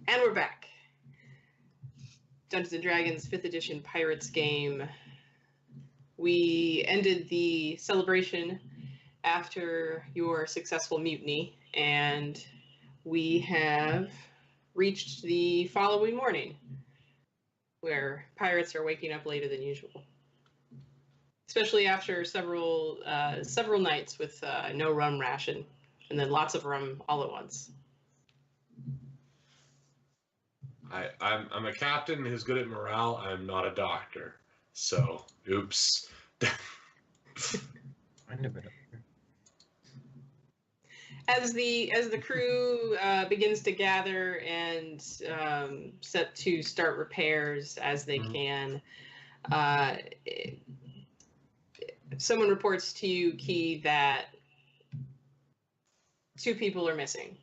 And we're back. Dungeons & Dragons 5th edition Pirates game. We ended the celebration after your successful mutiny, and we have reached the following morning, where pirates are waking up later than usual. Especially after several nights with no rum ration, and then lots of rum all at once. I'm a captain who's good at morale. I'm not a doctor, so oops. I never know. As the crew begins to gather and set to start repairs as they can, someone reports to you, Key, that 2 people are missing.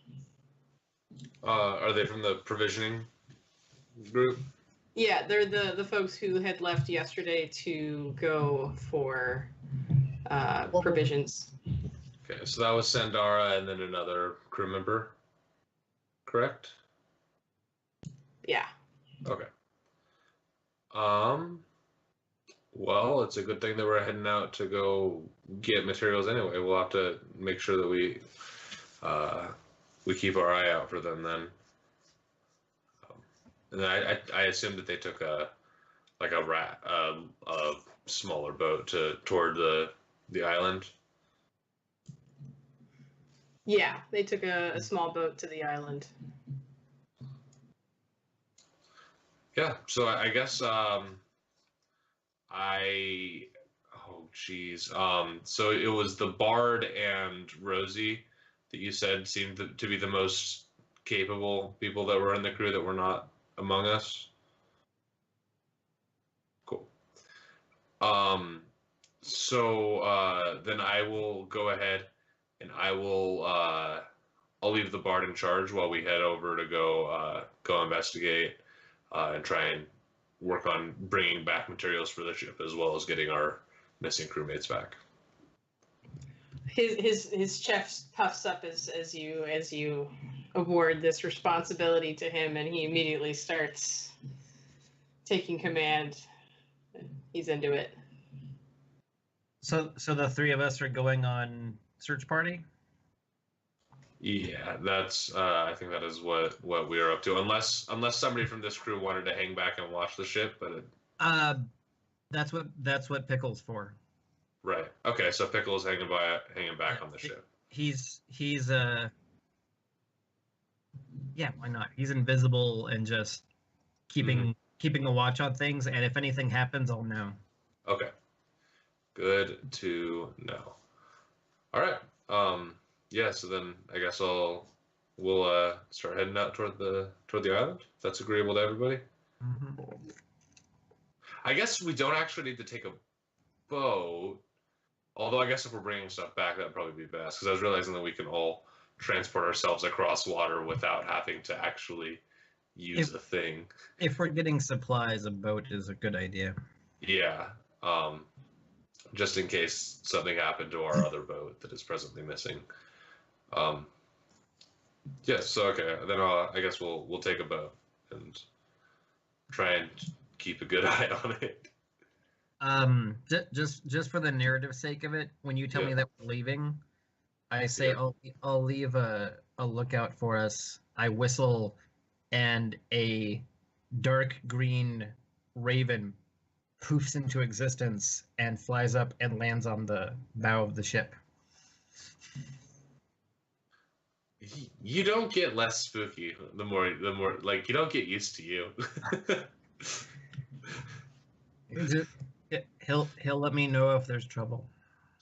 Are they from the provisioning group? Yeah, they're the folks who had left yesterday to go for provisions. Okay, so that was Sandara and then another crew member, correct? Yeah. Okay. Well, it's a good thing that we're heading out to go get materials anyway. We'll have to make sure that we keep our eye out for them then. And then I assume that they took a smaller boat toward the island. Yeah, they took a small boat to the island. Yeah, so I guess oh geez. So it was the Bard and Rosie that you said seemed to be the most capable people that were in the crew that were not among us. Cool. So then I will go ahead and I'll leave the Bard in charge while we head over to go investigate and try and work on bringing back materials for the ship as well as getting our missing crewmates back. His chest puffs up as you award this responsibility to him, and he immediately starts taking command. He's into it. So the 3 of us are going on search party? Yeah, that's I think that is what we are up to. Unless somebody from this crew wanted to hang back and watch the ship, but that's what Pickle's for. Right. Okay, so Pickle's hanging back on the ship. He's yeah, why not? He's invisible and just keeping a watch on things, and if anything happens, I'll know. Okay. Good to know. All right. Yeah, so then I guess we'll start heading out toward the island. If that's agreeable to everybody. Mm-hmm. I guess we don't actually need to take a boat. Although I guess if we're bringing stuff back, that'd probably be best. Because I was realizing that we can all transport ourselves across water without having to actually use the thing. If we're getting supplies, a boat is a good idea. Yeah. Just in case something happened to our other boat that is presently missing. Yes, so okay, then I guess we'll take a boat and try and keep a good eye on it. Just for the narrative sake of it, when you tell me that we're leaving, I say I'll leave a lookout for us. I whistle, and a dark green raven poofs into existence and flies up and lands on the bow of the ship. You don't get less spooky the more like you don't get used to you. He'll let me know if there's trouble.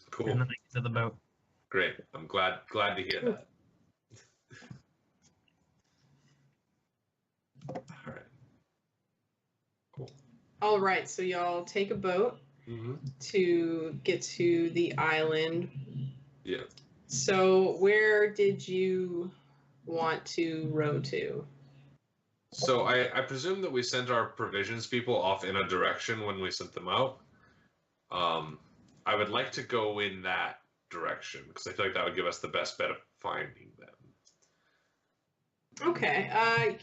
Cool. And then I get to the boat. Great. I'm glad to hear that. All right. Cool. All right, so y'all take a boat to get to the island. Yeah. So where did you want to row to? So I presume that we sent our provisions people off in a direction when we sent them out. I would like to go in that direction because I feel like that would give us the best bet of finding them. Okay.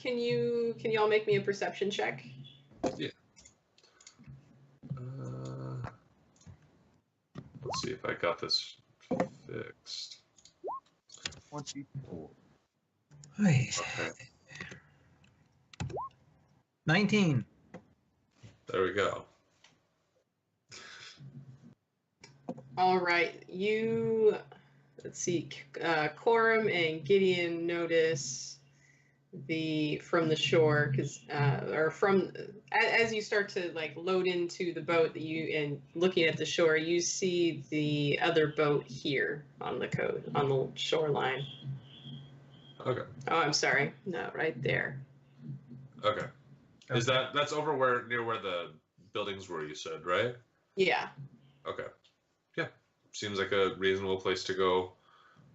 Can you all make me a perception check? Yeah. Let's see if I got this fixed. 24. Okay. 19. There we go. All right. Let's see. Korrim and Gideon notice from the shore as you start to like load into the boat and looking at the shore, you see the other boat here on the shoreline. Okay. Oh, I'm sorry. No, right there. Okay. That's over near where the buildings were, you said, right? Yeah. Okay. Yeah. Seems like a reasonable place to go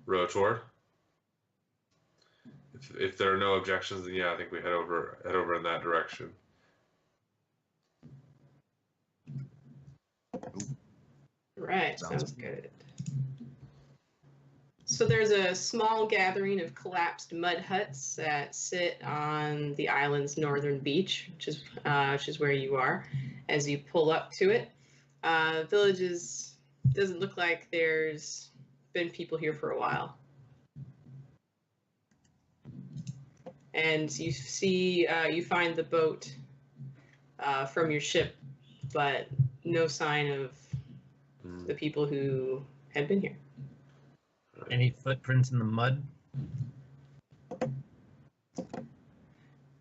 row toward. If there are no objections, then yeah, I think we head over in that direction. Right. Sounds good. So there's a small gathering of collapsed mud huts that sit on the island's northern beach, which is where you are. As you pull up to it, villages doesn't look like there's been people here for a while. And you find the boat from your ship, but no sign of the people who had been here. Any footprints in the mud?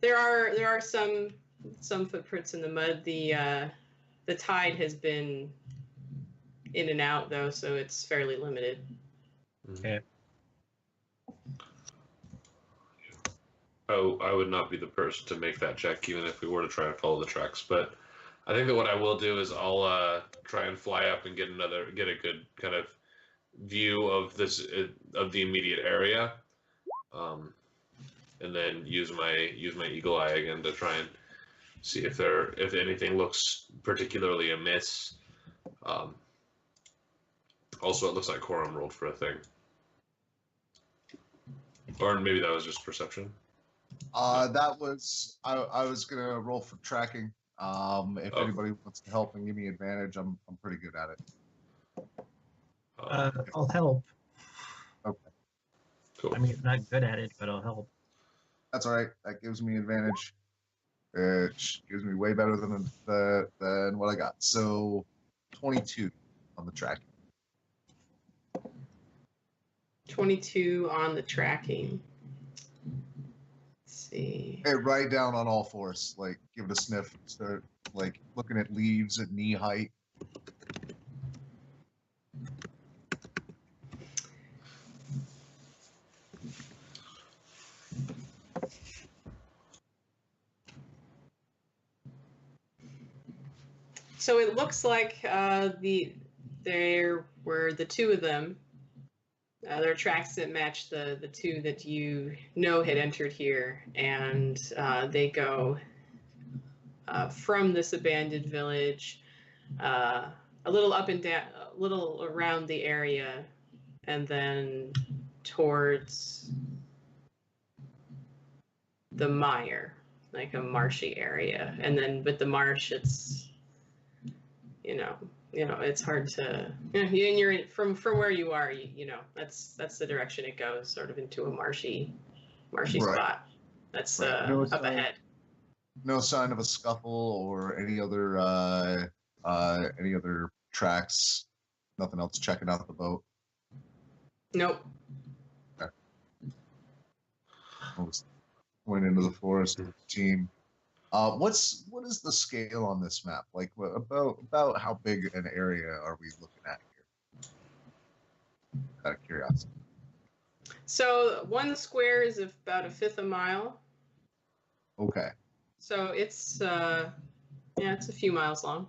There are some footprints in the mud. The tide has been in and out though, so it's fairly limited. Okay. Oh, I would not be the person to make that check, even if we were to try and follow the tracks. But I think that what I will do is I'll try and fly up and get a good kind of view of the immediate area, and then use my eagle eye again to try and see if anything looks particularly amiss. Also, it looks like Korrim rolled for a thing, or maybe that was just perception. That was I was gonna roll for tracking. If anybody wants to help and give me advantage, I'm pretty good at it. I'll help. Okay. Cool. I mean, not good at it, but I'll help. That's all right. That gives me advantage. It gives me way better than what I got. So 22 on the tracking. 22 on the tracking. Let's see. Hey, right down on all fours. Like, give it a sniff. Start like looking at leaves at knee height. So it looks like there were the two of them. There are tracks that match the two that you know had entered here, and they go from this abandoned village, a little up and down, a little around the area, and then towards the mire, like a marshy area. And then with the marsh, it's it's hard to, and you're from where you are, that's the direction it goes, sort of into a marshy right. Spot. That's up ahead. No sign of a scuffle or any other tracks. Nothing else checking out the boat. Nope. Okay. Went into the forest with the team. What is the scale on this map? Like, about how big an area are we looking at here? Out of curiosity. So 1 square is about 1/5 a mile. Okay. So it's it's a few miles long.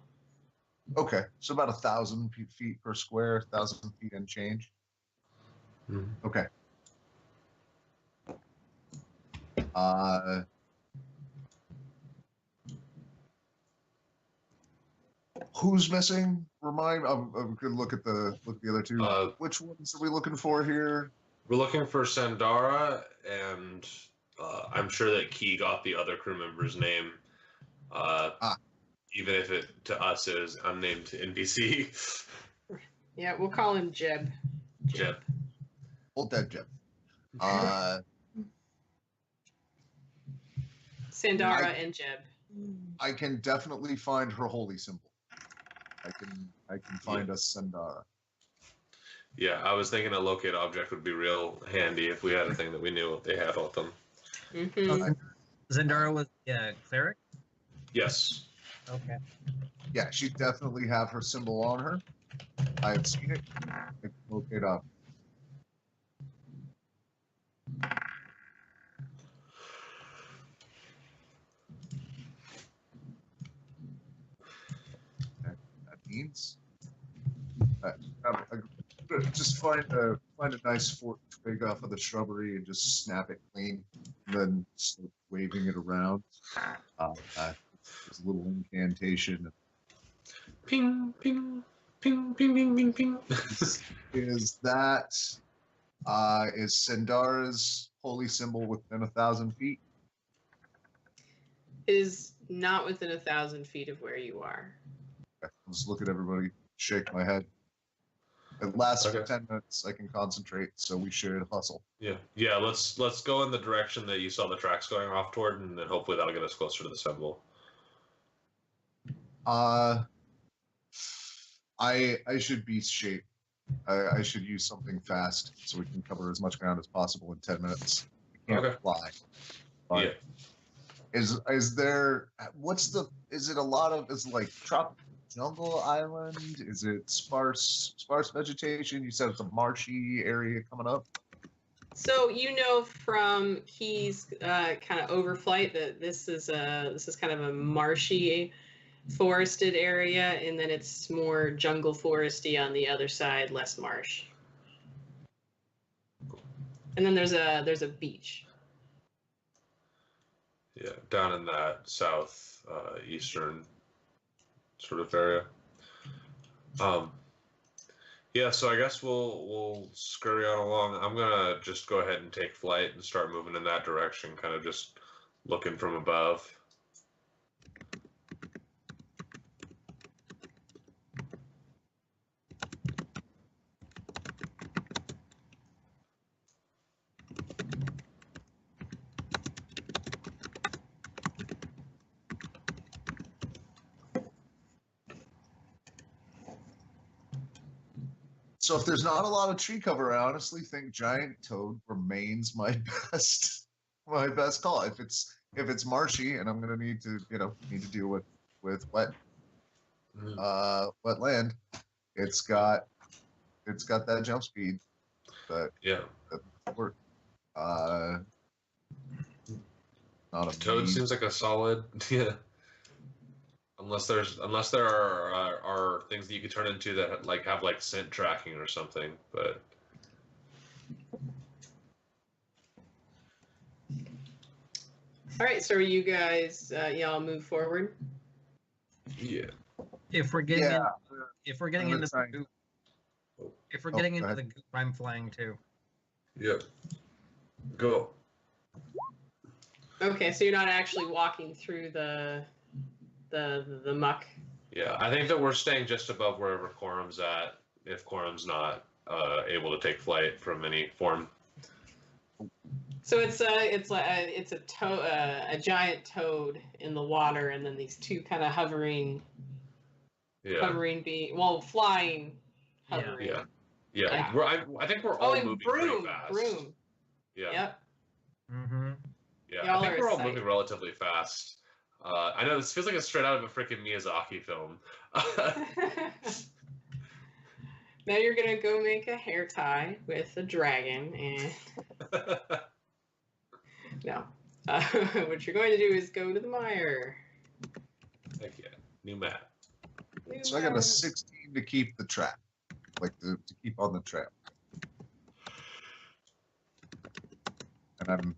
Okay, so about 1,000 feet per square, 1,000 feet and change. Mm-hmm. Okay. Who's missing? I'm gonna look at the other two. Which ones are we looking for here? We're looking for Sandara and I'm sure that Key got the other crew member's name, even if it to us is unnamed NPC. Yeah, we'll call him Jeb. Jeb. Old dead Jeb. Sandara and Jeb. I can definitely find her holy symbol. I can find us Sandara. Yeah, I was thinking a locate object would be real handy if we had a thing that we knew what they had with them. Mm-hmm. Zendara was cleric? Yes. Okay. Yeah, she definitely have her symbol on her. I have seen it. I can look it up. That means just find a nice forked twig off of the shrubbery and just snap it clean, and then start waving it around. There's a little incantation. Ping, ping, ping, ping, ping, ping, ping. Is Sandara's holy symbol within 1,000 feet? Is not within 1,000 feet of where you are. Okay, I'll just look at everybody, shake my head. It lasts for 10 minutes. I can concentrate, so we should hustle. Yeah. Let's go in the direction that you saw the tracks going off toward, and then hopefully that'll get us closer to the symbol. I should be shape. I should use something fast so we can cover as much ground as possible in 10 minutes. We can't fly. But yeah. Is there? Is it a lot of? Is it like tropical jungle island? Is it sparse vegetation? You said it's a marshy area coming up. So you know from Key's kind of overflight that this is kind of a marshy, forested area, and then it's more jungle foresty on the other side, less marsh. And then there's a beach. Yeah, down in that south eastern sort of area. Yeah, so I guess we'll scurry on along. I'm gonna just go ahead and take flight and start moving in that direction, kind of just looking from above. So if there's not a lot of tree cover, I honestly think giant toad remains my best call. If it's marshy and I'm gonna need to deal with wet land, it's got that jump speed. But that work. Not a toad seems like a solid Unless there are things that you could turn into that have scent tracking or something, but All right, so are you guys y'all move forward? Yeah. If we're getting into the goop, the goop, I'm flying too. Yep. Go. Okay, so you're not actually walking through the muck. Yeah, I think that we're staying just above wherever Korrim's at. If Korrim's not able to take flight from any form. So it's a giant toad in the water, and then these two kind of hovering flying, hovering. Yeah. I think we're all moving pretty fast. Broom. Yeah. Yep. Mm-hmm. Yeah, Y'all I think are we're all psyched. moving relatively fast. I know this feels like it's straight out of a freaking Miyazaki film. Now you're gonna go make a hair tie with a dragon, and no. What you're going to do is go to the mire. Heck yeah, new map. So I got a 16 to keep the track, to keep on the trail, and I'm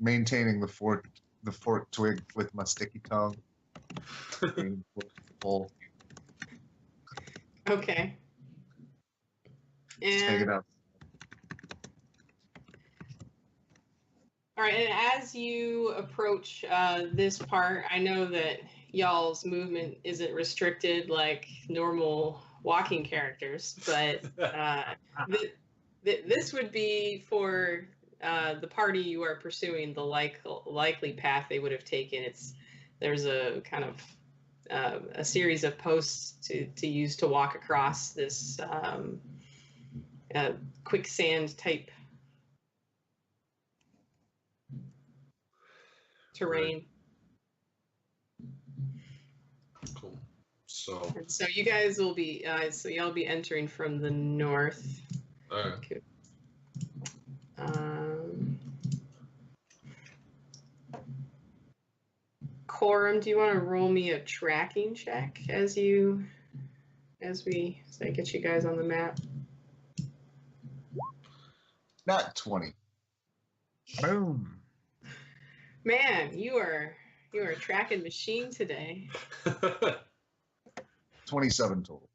maintaining the forked twig with my sticky tongue. Okay. Just hanging And out. All right, and as you approach this part, I know that y'all's movement isn't restricted like normal walking characters, but this would be for the party you are pursuing, the likely path they would have taken. There's a kind of a series of posts to use to walk across this quicksand type terrain. Cool. So you guys will be so y'all be entering from the north. okay. Korrim, do you want to roll me a tracking check as I get you guys on the map? Not 20. Boom. Man, you are a tracking machine today. 27 total.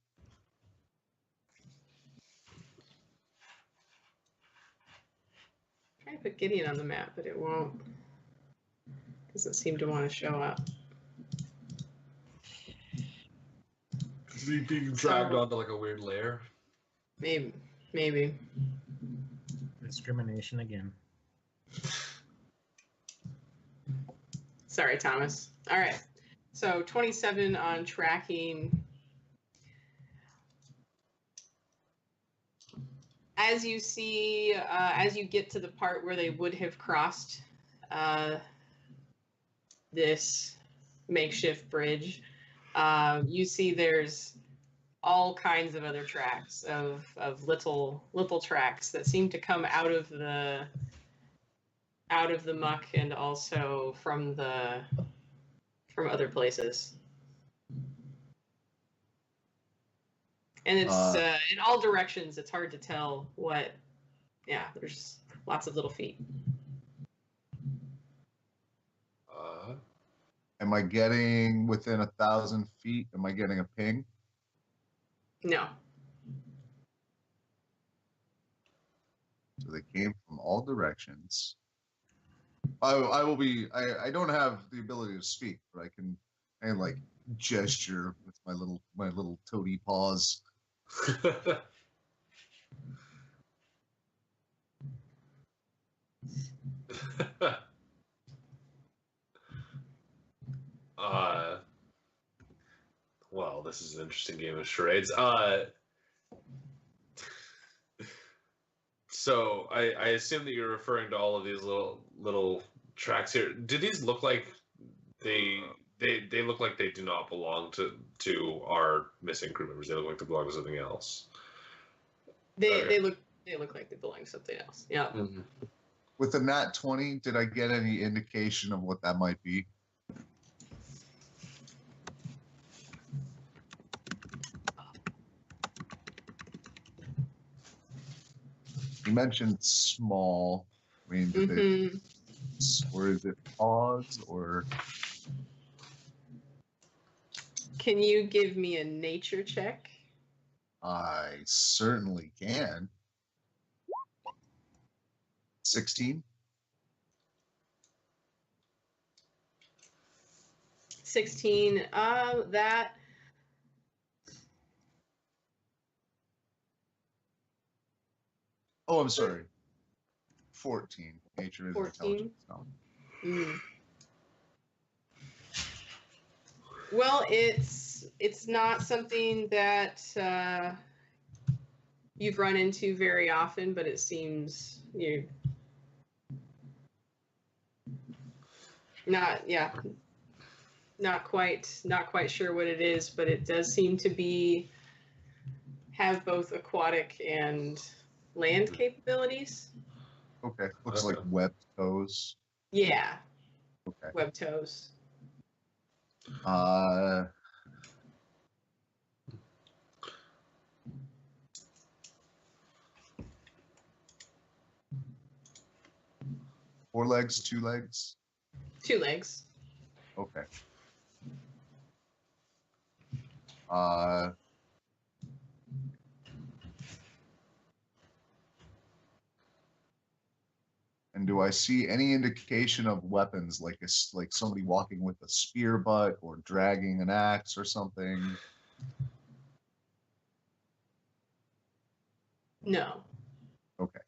I'm trying to put Gideon on the map, but it won't. Doesn't seem to want to show up. Is he being dragged onto like a weird lair? Maybe. Discrimination again. Sorry, Thomas. All right. So 27 on tracking. As you see, as you get to the part where they would have crossed this makeshift bridge, you see there's all kinds of other tracks of little tracks that seem to come out of the muck and also from other places. And it's in all directions. It's hard to tell what. Yeah, there's lots of little feet. Am I getting within 1,000 feet? Am I getting a ping? No. So they came from all directions. I will be. I don't have the ability to speak, but I can like gesture with my little toady paws. Well, this is an interesting game of charades. So I assume that you're referring to all of these little tracks here. Do these look like they look like they do not belong to our missing crew members? They look like they belong to something else. They look like they belong to something else. Yeah. Mm-hmm. With the nat 20, did I get any indication of what that might be? You mentioned small. I mean, or is it paws or? Can you give me a nature check? I certainly can. 16. 16. That. Oh, I'm sorry. 14. Nature is 14. intelligence. Well, it's not something that you've run into very often, but it seems you're not quite sure what it is, but it does seem to have both aquatic and land capabilities. Okay. Looks like webbed toes. Yeah. Okay. Webbed toes. Four legs, 2 legs? 2 legs. Okay. And do I see any indication of weapons, like like somebody walking with a spear butt or dragging an axe or something? No. Okay.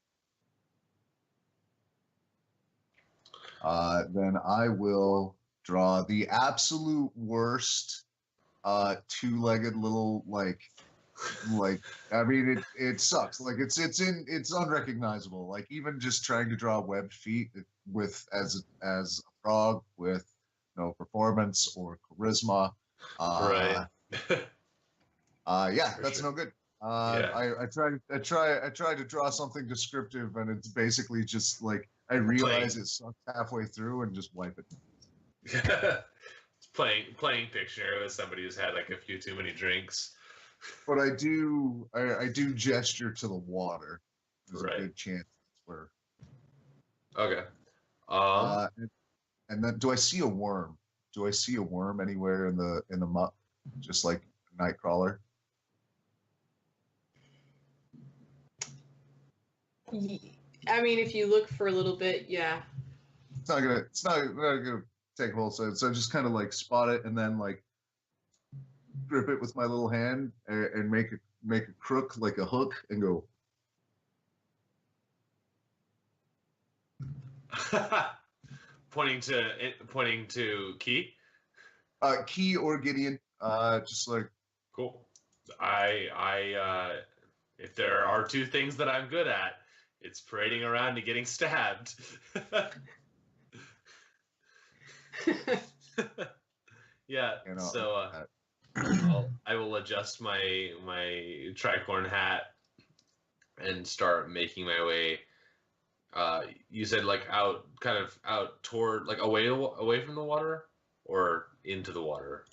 Then I will draw the absolute worst two-legged little like I mean it sucks. Like it's unrecognizable. Like even just trying to draw webbed feet with as a frog with no performance or charisma. Right. Yeah, For that's sure. no good. Yeah. I try to draw something descriptive, and it's basically just like I realize it sucks halfway through and just wipe it. playing Pictionary with somebody who's had like a few too many drinks. But I do gesture to the water. There's Right. a good chance that's where. Okay. And then do I see a worm? Do I see a worm anywhere in the muck? Just like a Nightcrawler? I mean, if you look for a little bit, yeah. It's not gonna take hold. So I just kind of like spot it and then like grip it with my little hand and make a crook like a hook and go. Pointing to Key. Key or Gideon. Just like Cool. I if there are two things that I'm good at, it's parading around and getting stabbed. Yeah. you know. So I will adjust my tricorn hat and start making my way. You said like out toward like away from the water or into the water.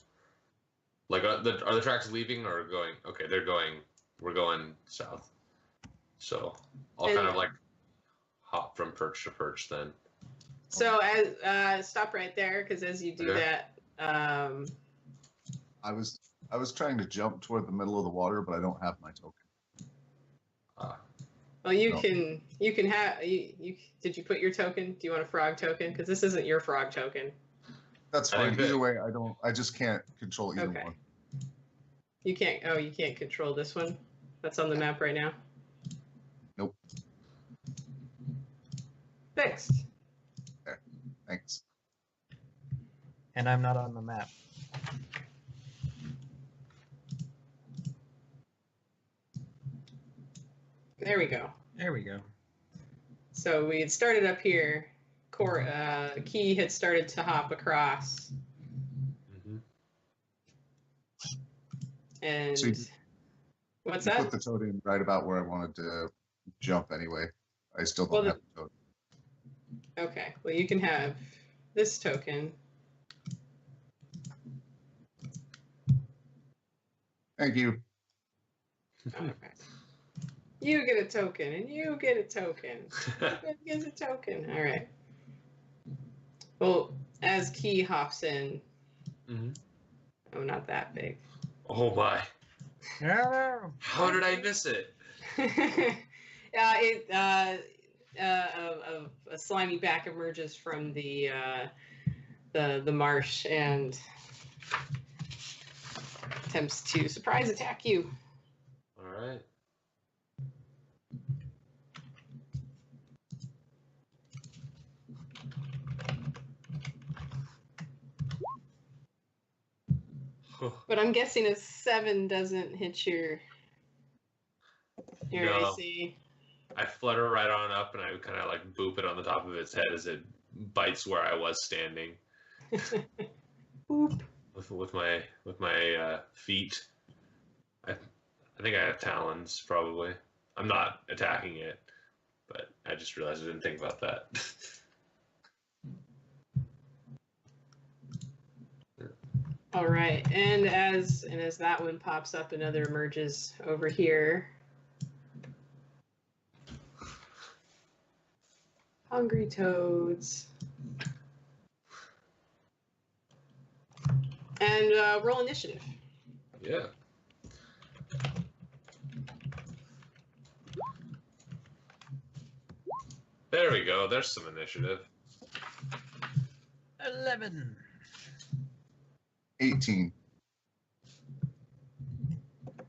Like are the tracks leaving or going? Okay, they're going. We're going south. So I'll kind of like hop from perch to perch then. So as stop right there, because as you do that, I was trying to jump toward the middle of the water, but I don't have my token. Well, you can have you. Did you put your token? Do you want a frog token? Because this isn't your frog token. That's fine. Either way, I just can't control either one. You can't. Oh, you can't control this one. That's on the map right now. Nope. Fixed. Okay. Thanks. And I'm not on the map. There we go. There we go. So we had started up here. Key had started to hop across. Mm-hmm. And So what's you that? put the totem right about where I wanted to jump anyway. I still don't have the totem. Okay. Well, you can have this token. Thank you. Okay. You get a token, and you get a token. Everybody gets a token. All right. Well, as Key hops in. Mm-hmm. Oh, not that big. Oh my! No. How did I miss it? A slimy back emerges from the marsh and attempts to surprise attack you. All right. But I'm guessing a 7 doesn't hit your No. AC. I flutter right on up and I kind of like boop it on the top of its head as it bites where I was standing. Boop. With my feet. I think I have talons probably. I'm not attacking it, but I just realized I didn't think about that. All right, and as that one pops up, another emerges over here. Hungry toads. And roll initiative. Yeah. There we go. There's some initiative. 11. 18.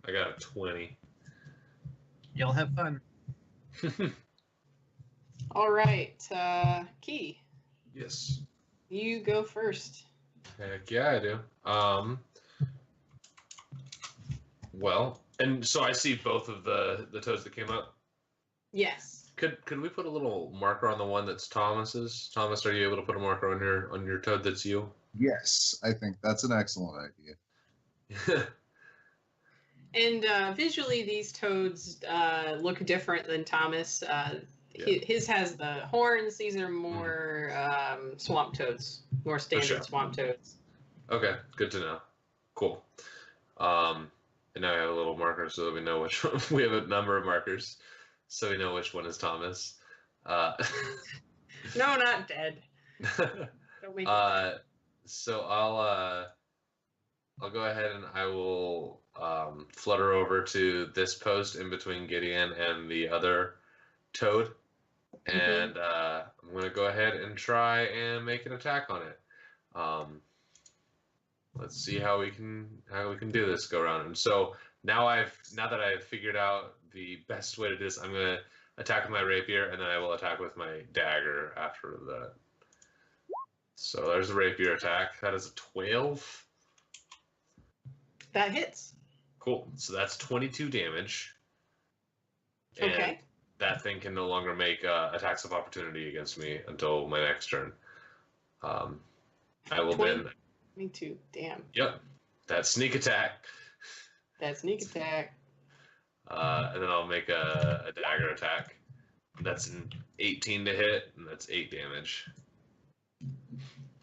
I got a 20. Y'all have fun. All right, Key, Yes. you go first. Heck yeah, I do. Well, and so I see both of the toads that came up. Yes. Could we put a little marker on the one that's Thomas's? Thomas, are you able to put a marker on your toad that's you? Yes, I think that's an excellent idea. And visually, these toads look different than Thomas. His has the horns. These are more swamp toads, more standard swamp toads. Okay, good to know. Cool. And now we have a little marker so that we know which one. We have a number of markers so we know which one is Thomas. No, not dead. Don't make it So I'll go ahead and I will flutter over to this post in between Gideon and the other toad, and I'm gonna go ahead and try and make an attack on it. Let's see how we can do this go around. And so now that I've figured out the best way to do this, I'm gonna attack with my rapier, and then I will attack with my dagger after that. So there's the rapier attack. That is a 12. That hits. Cool. So that's 22 damage. And Okay. that thing can no longer make attacks of opportunity against me until my next turn. I will 20? then. 22. Damn. Yep. That sneak attack. That sneak attack. And then I'll make a dagger attack. That's an 18 to hit, and that's 8 damage.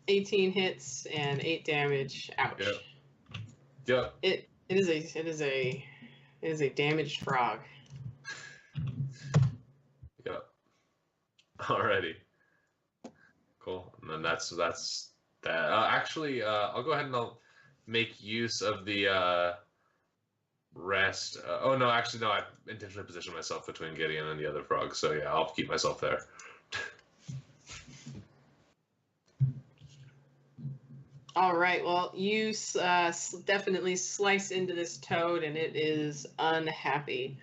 18 hits and 8 damage. Ouch. Yep. It is a damaged frog. Yep. Alrighty. Cool. And then that's that. Actually, I'll go ahead and I'll make use of the rest. Oh no, actually no. I intentionally positioned myself between Gideon and the other frog. So yeah, I'll keep myself there. All right. Well, you definitely slice into this toad, and it is unhappy.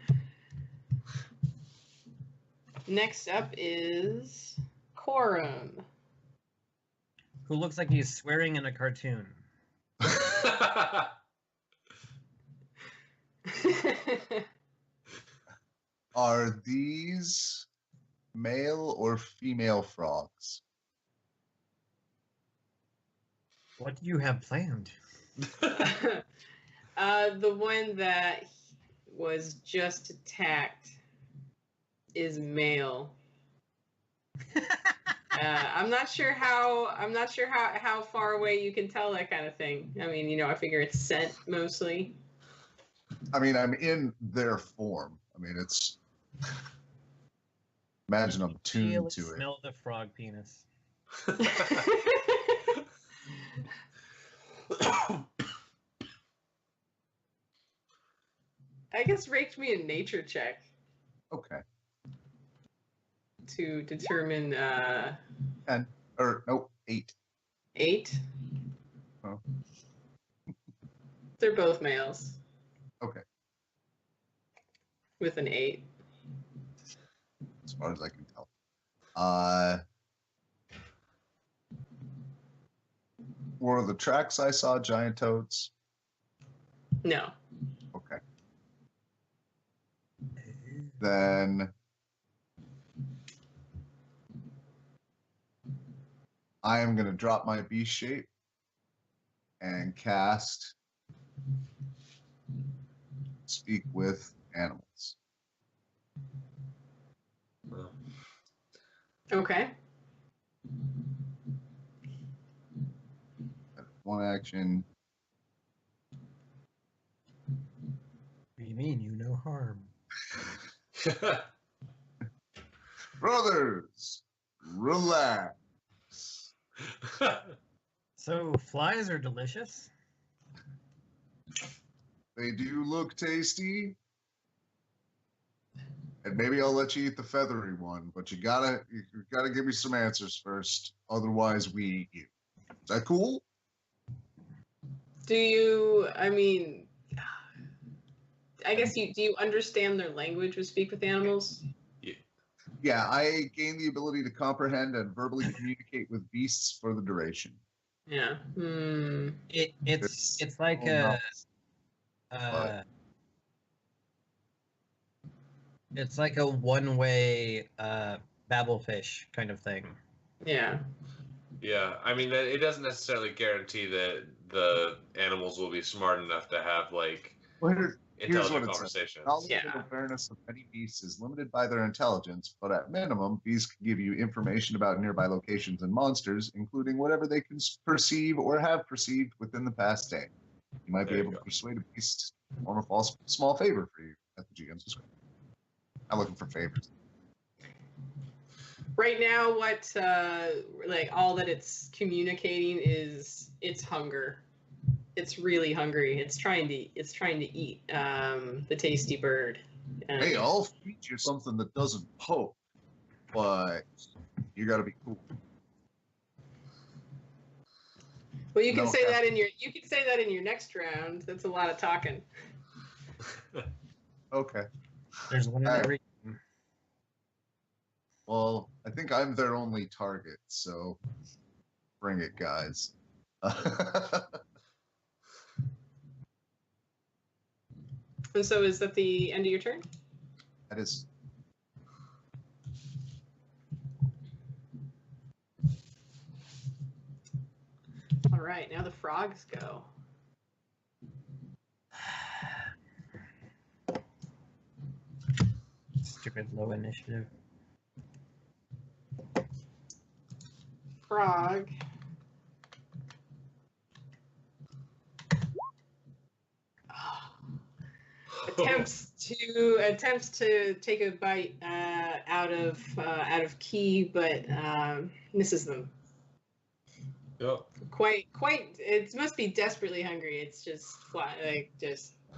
Next up is Korrim. Who looks like he's swearing in a cartoon. Are these male or female frogs? What do you have planned? The one that was just attacked is male. I'm not sure how far away you can tell that kind of thing. I mean, I figure it's scent mostly. I mean, I'm in their form. I mean, it's. Imagine I'm tuned to it. Smell the frog penis. I guess raked me a nature check Okay. to determine 10. Or, nope, 8. 8. Oh. They're both males. Okay. With an 8. As far as I can tell. Were the tracks I saw giant toads? No. Okay. Then I am going to drop my beast shape and cast Speak with Animals. Okay. One action. What do you mean? You no harm. Brothers, relax. So flies are delicious. They do look tasty. And maybe I'll let you eat the feathery one, but you gotta give me some answers first. Otherwise, we eat you. Is that cool? Do you? I mean, I guess do you understand their language or speak with animals? Yeah, I gain the ability to comprehend and verbally communicate with beasts for the duration. Yeah. It's like a. It's like a one-way babblefish kind of thing. Yeah. Yeah, I mean, it doesn't necessarily guarantee that the animals will be smart enough to have, like, intelligent conversations. Knowledge and awareness of many beasts is limited by their intelligence, but at minimum, beasts can give you information about nearby locations and monsters, including whatever they can perceive or have perceived within the past day. You might be able to persuade a beast to perform a small favor for you at the GM's discretion. I'm looking for favors. Right now, what like all that it's communicating is its hunger. It's really hungry. It's trying to eat the tasty bird. Hey, I'll feed you something that doesn't poke, but you got to be cool. Well, you can say that in your next round. That's a lot of talking. Okay. There's one in every. Well, I think I'm their only target, so bring it, guys. And so is that the end of your turn? That is. All right, now the frogs go. Stupid low initiative. Frog. Attempts to take a bite out of Key, but misses them. Yep. Quite. It must be desperately hungry. It's just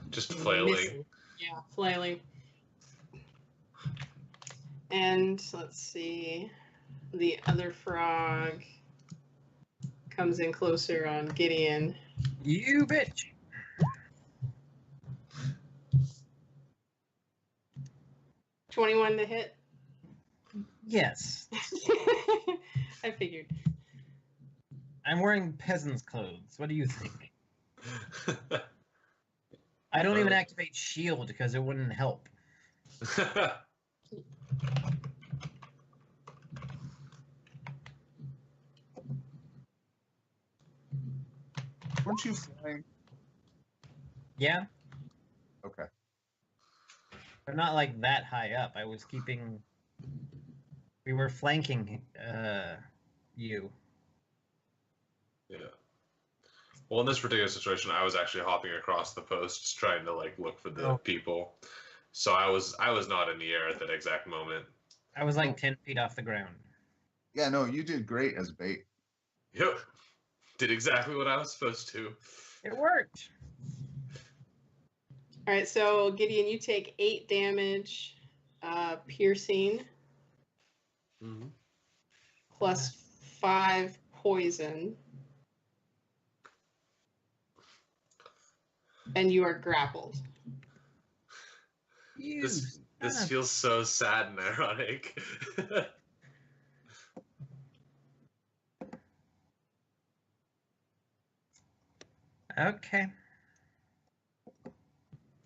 just flailing. Missing. Yeah, flailing. And let's see, the other frog comes in closer on Gideon. You bitch. $21 to hit? Yes. I figured. I'm wearing peasant's clothes. What do you think? I don't even activate shield because it wouldn't help. Weren't you flying? Yeah. Okay. They're not like that high up. I was keeping. We were flanking you. Yeah. Well, in this particular situation, I was actually hopping across the posts trying to like look for the people. So I was not in the air at that exact moment. I was like 10 feet off the ground. Yeah, no, you did great as bait. Yep. Did exactly what I was supposed to. It worked. All right, so Gideon, you take 8 damage, piercing, plus 5 poison, and you are grappled. This feels so sad and ironic. Okay.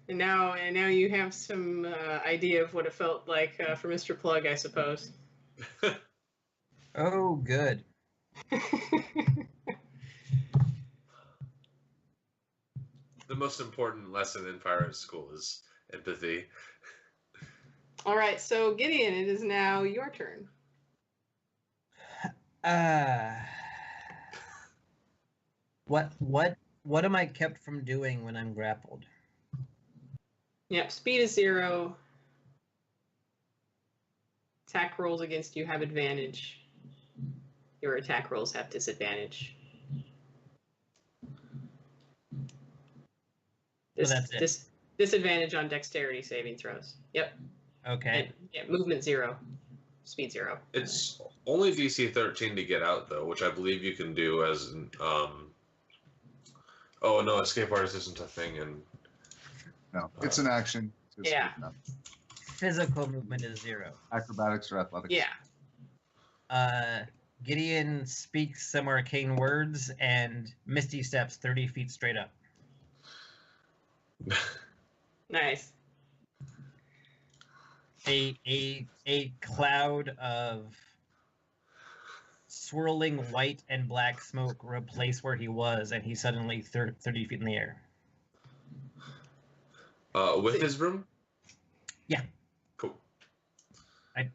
And now you have some idea of what it felt like for Mr. Plugg, I suppose. Oh, good. The most important lesson in pirate school is empathy. All right, so Gideon, it is now your turn. What am I kept from doing when I'm grappled? Yep, speed is 0. Attack rolls against you have advantage. Your attack rolls have disadvantage. So that's it. Disadvantage on dexterity saving throws. Yep. Okay. And, yeah, movement 0, speed 0. It's only DC 13 to get out, though, which I believe you can do as an, Oh, no, escape artist isn't a thing, and... No, it's an action. To escape Yeah. them. Physical movement is 0. Acrobatics or athletics. Yeah. Gideon speaks some arcane words and Misty steps 30 feet straight up. Nice. A cloud of swirling white and black smoke replace where he was, and he's suddenly 30 feet in the air. With his broom? Yeah. Cool.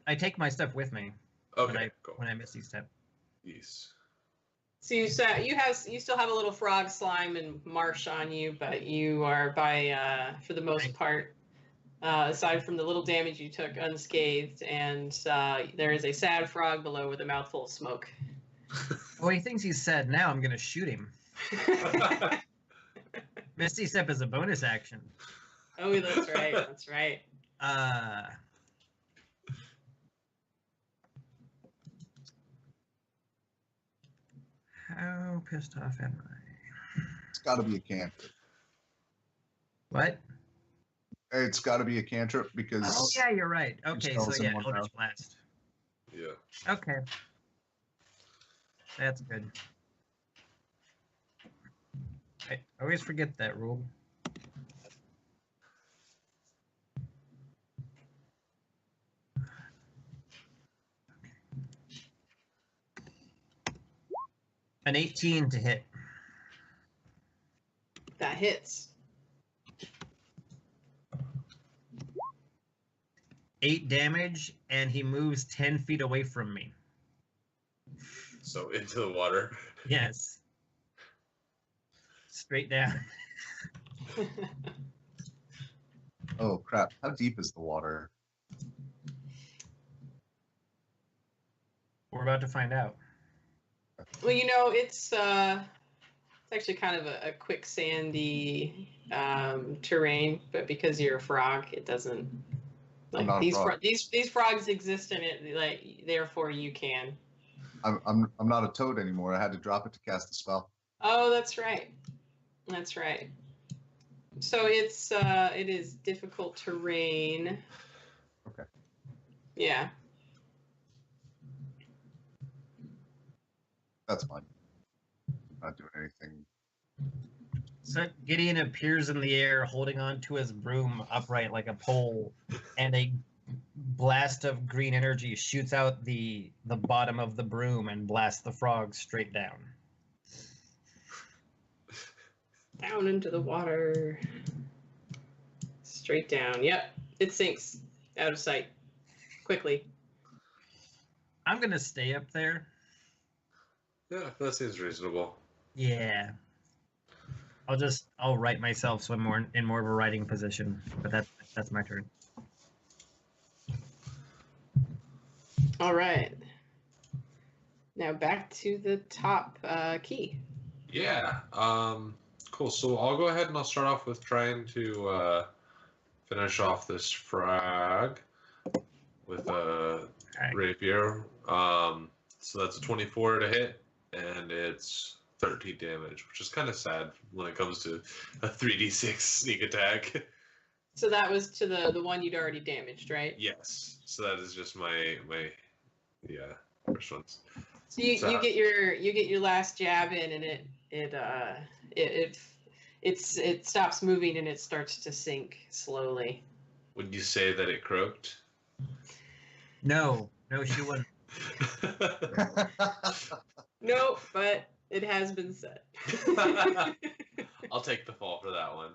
I take my stuff with me Okay, cool. when I Misty step. Yes. So you still have a little frog slime and marsh on you, but you are for the most part, aside from the little damage you took, unscathed, and there is a sad frog below with a mouthful of smoke. Well, he thinks he's sad now. I'm gonna shoot him. Misty step is a bonus action. Oh, that's right. That's right. How pissed off am I? It's got to be a cantrip. What? It's got to be a cantrip because. Oh yeah, you're right. Okay, so spells in yeah, one Eldritch round. Blast. Yeah. Okay. That's good. I always forget that rule. An 18 to hit. That hits. 8 damage, and he moves 10 feet away from me. So into the water. Yes. Straight down. Oh crap! How deep is the water? We're about to find out. Well, it's actually kind of a quicksandy terrain, but because you're a frog, it doesn't. I'm Like not a frog. these frogs exist in it, like therefore you can. I'm not a toad anymore. I had to drop it to cast the spell. Oh, that's right. That's right. So it is difficult terrain. Okay. Yeah. That's fine. Not doing anything. So Gideon appears in the air holding on to his broom upright like a pole, and a blast of green energy shoots out the bottom of the broom and blasts the frog straight down. Down into the water. Straight down. Yep. It sinks out of sight quickly. I'm going to stay up there. Yeah, that seems reasonable. Yeah. I'll right myself so I'm in more of a riding position, but that's my turn. All right. Now back to the top key. Yeah. Cool. So I'll go ahead and I'll start off with trying to finish off this frog with a rapier. So that's a 24 to hit, and it's 13 damage, which is kind of sad when it comes to a 3d6 sneak attack. So that was to the one you'd already damaged, right? Yes. So that is just my first ones. So you get your last jab in, and it stops moving and it starts to sink slowly. Would you say that it croaked? No, she wouldn't. No, but it has been said. I'll take the fall for that one.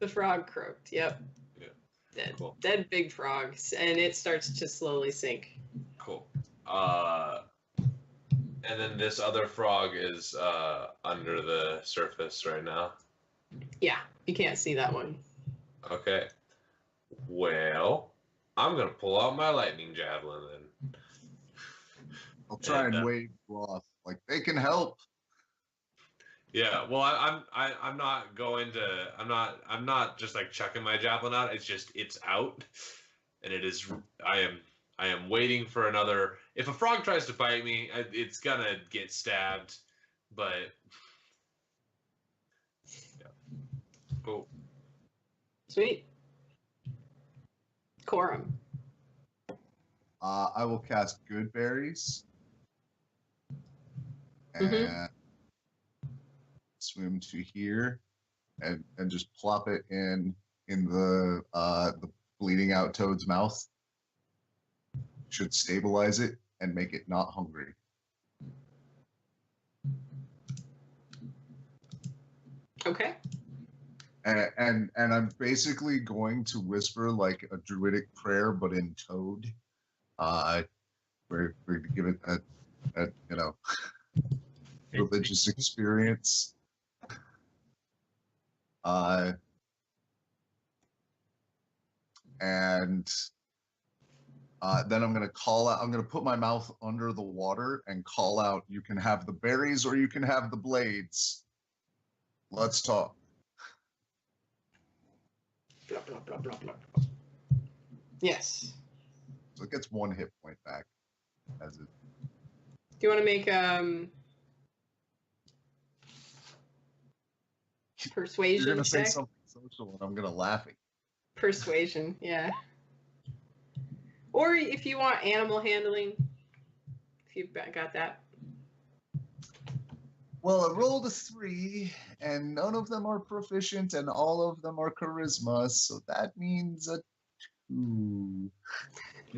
The frog croaked. Yep. Yeah. Dead. Cool. Dead big frogs, and it starts to slowly sink. Cool. And then this other frog is under the surface right now. Yeah, you can't see that one. Okay. Well, I'm gonna pull out my lightning javelin then. I'll try and wave you off. Like, they can help. Yeah, well, I'm not going to. I'm not just like chucking my javelin out. It's out, and it is. I am waiting for another. If a frog tries to bite me, it's gonna get stabbed. But yeah. Cool. Sweet. Korrim. I will cast Good Berries. Mhm. And swim to here and just plop it in the bleeding out toad's mouth. Should stabilize it and make it not hungry. Okay. And I'm basically going to whisper like a druidic prayer, but in toad. We're to give it a religious experience. And then I'm going to call out. I'm going to put my mouth under the water and call out. You can have the berries or you can have the blades. Let's talk. Blah, blah, blah, blah, blah. Yes. So it gets 1 hit point back. As it. Do you want to make persuasion You're going to say check? something social, and I'm going to laugh at you. Persuasion, yeah. Or if you want animal handling, if you've got that. Well, I rolled a 3, and none of them are proficient, and all of them are charisma, so that means a 2.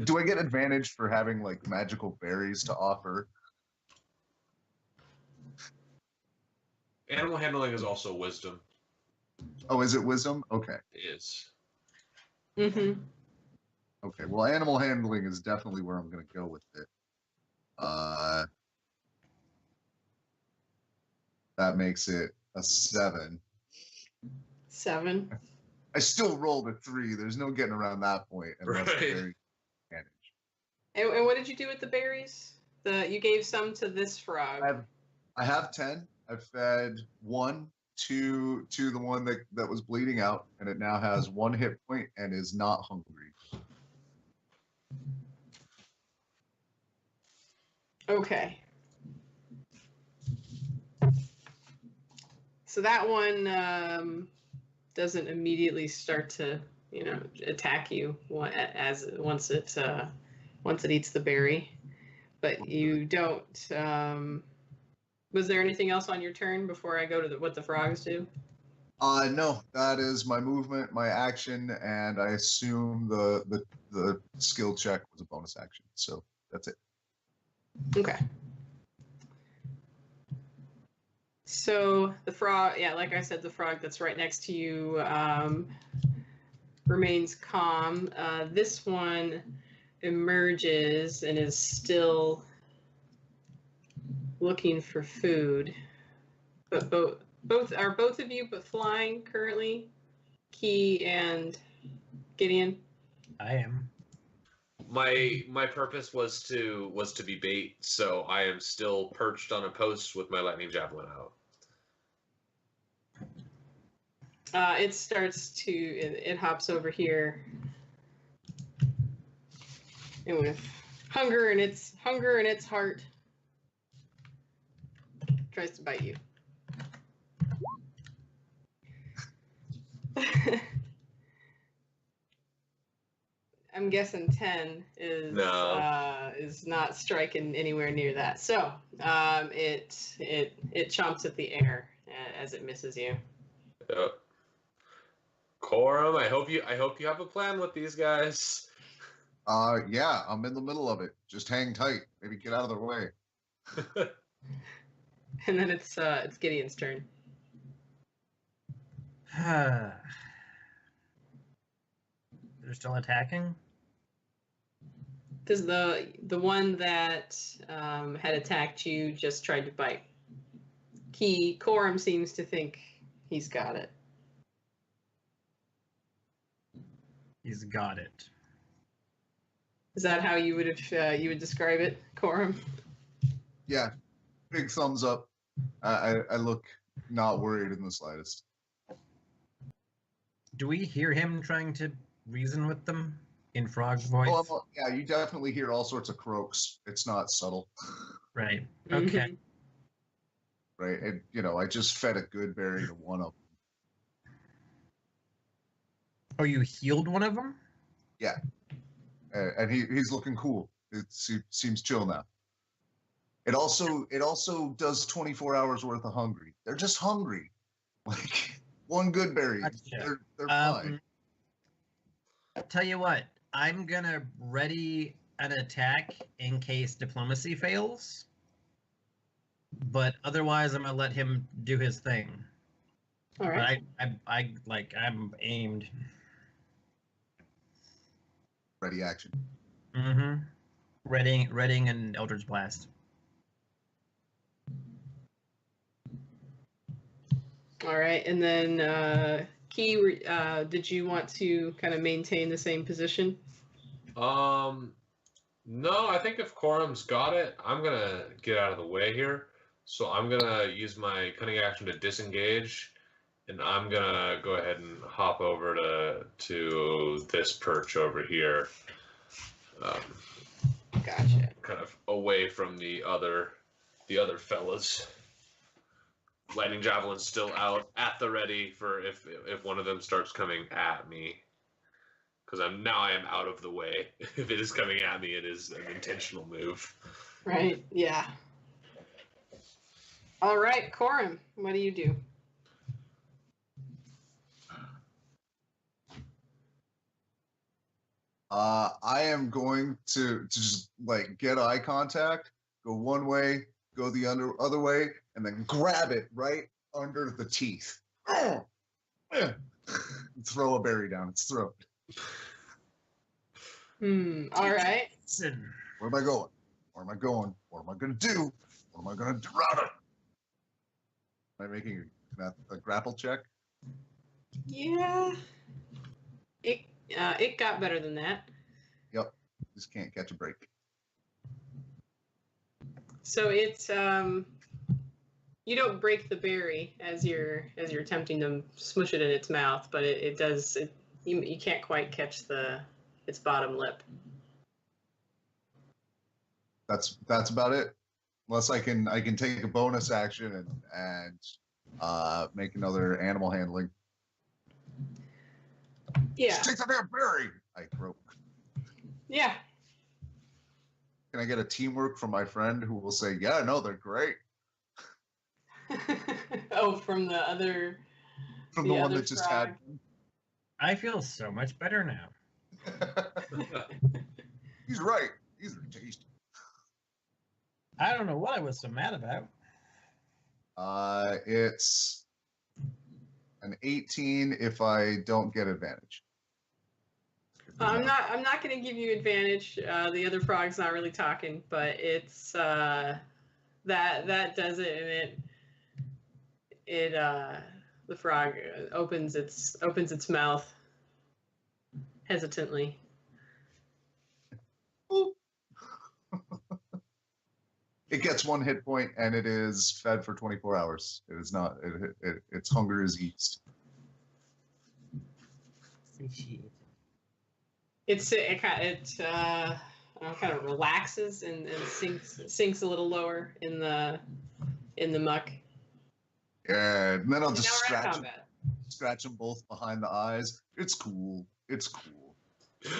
Do I get advantage for having, like, magical berries to offer? Animal handling is also wisdom. Oh, is it wisdom? Okay. It is. Mm-hmm. Okay, well, animal handling is definitely where I'm going to go with it. That makes it a 7. 7. I still rolled a 3. There's no getting around that point unless Right. the berry advantage. And what did you do with the berries? You gave some to this frog. I have 10. I've fed 1 to the one that was bleeding out, and it now has 1 hit point and is not hungry. Okay. So that one doesn't immediately start to, attack you once it eats the berry, but you don't. Was there anything else on your turn before I go to what the frogs do? No, that is my movement, my action, and I assume the skill check was a bonus action. So that's it. Okay. So the frog, yeah, like I said, the frog that's right next to you remains calm. This one emerges and is still looking for food. But both of you but flying currently? Key and Gideon? I am. My purpose was to be bait, so I am still perched on a post with my lightning javelin out. It hops over here, and with hunger in its heart, tries to bite you. I'm guessing 10 is not striking anywhere near that. So it chomps at the air as it misses you. Yep. Korrim, I hope you have a plan with these guys. Yeah, I'm in the middle of it. Just hang tight. Maybe get out of their way. And then it's Gideon's turn. They're still attacking? Because the one that had attacked you just tried to bite. Korrim seems to think he's got it. He's got it. Is that how you would describe it, Korrim? Yeah, big thumbs up. I look Not worried in the slightest. Do we hear him trying to reason with them in frog voice? Well, yeah, you definitely hear all sorts of croaks. It's not subtle. Right. Okay. Mhm. Right? And, I just fed a good berry to one of them. Oh, you healed one of them? Yeah. And he's looking cool. It seems chill now. It also does 24 hours worth of hungry. They're just hungry. Like one good berry. Gotcha. They're fine. I'll tell you what, I'm gonna ready an attack in case diplomacy fails. But otherwise I'm gonna let him do his thing. All right. But I'm aimed. Ready action. Mm-hmm. Readying an Eldritch Blast. All right. And then, Key, did you want to kind of maintain the same position? No, I think if Korrim's got it, I'm gonna get out of the way here. So I'm gonna use my cunning action to disengage, and I'm gonna go ahead and hop over to this perch over here. Gotcha. Kind of away from the other fellas. Lightning Javelin's still out at the ready for if one of them starts coming at me. Because I am out of the way. If it is coming at me, it is an intentional move. Right. Yeah. All right, Korrim, what do you do? I am going to just get eye contact, go one way, go the other way, and then grab it right under the teeth. Throw a berry down its throat. All right. Where am I going? Where am I going? What am I going to do? What am I going to do around it? Am I making a grapple check? Yeah. It got better than that. Yep. Just can't catch a break. So it's you don't break the berry as you're attempting to smush it in its mouth, but it does. You can't quite catch its bottom lip. That's about it. Unless I can take a bonus action and make another animal handling. Yeah. Just take the damn berry. I croak. Yeah. Can I get a teamwork from my friend who will say, "Yeah, no, they're great." Oh, from the other. From the one that just frog. had. I feel so much better now. He's right. These are tasty. I don't know what I was so mad about. It's an 18 if I don't get advantage. I'm not going to give you advantage. The other frog's not really talking, but it's that does it, and the frog opens its mouth hesitantly. It gets 1 hit point and it is fed for 24 hours. It is not. Its hunger is eased. It kind of relaxes and sinks a little lower in the muck. And then I'll just Now we're in scratch them both behind the eyes. It's cool. It's cool.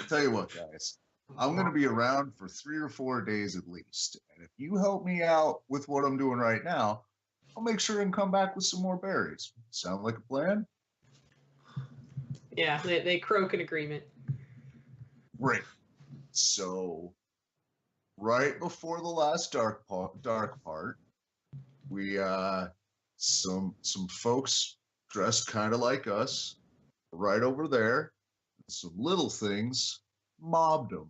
Tell you what, guys. I'm going to be around for 3 or 4 days at least. And if you help me out with what I'm doing right now, I'll make sure and come back with some more berries. Sound like a plan? Yeah, they croak in agreement. Great. So, right before the last dark part, we some folks dressed kind of like us, right over there. Some little things mobbed them.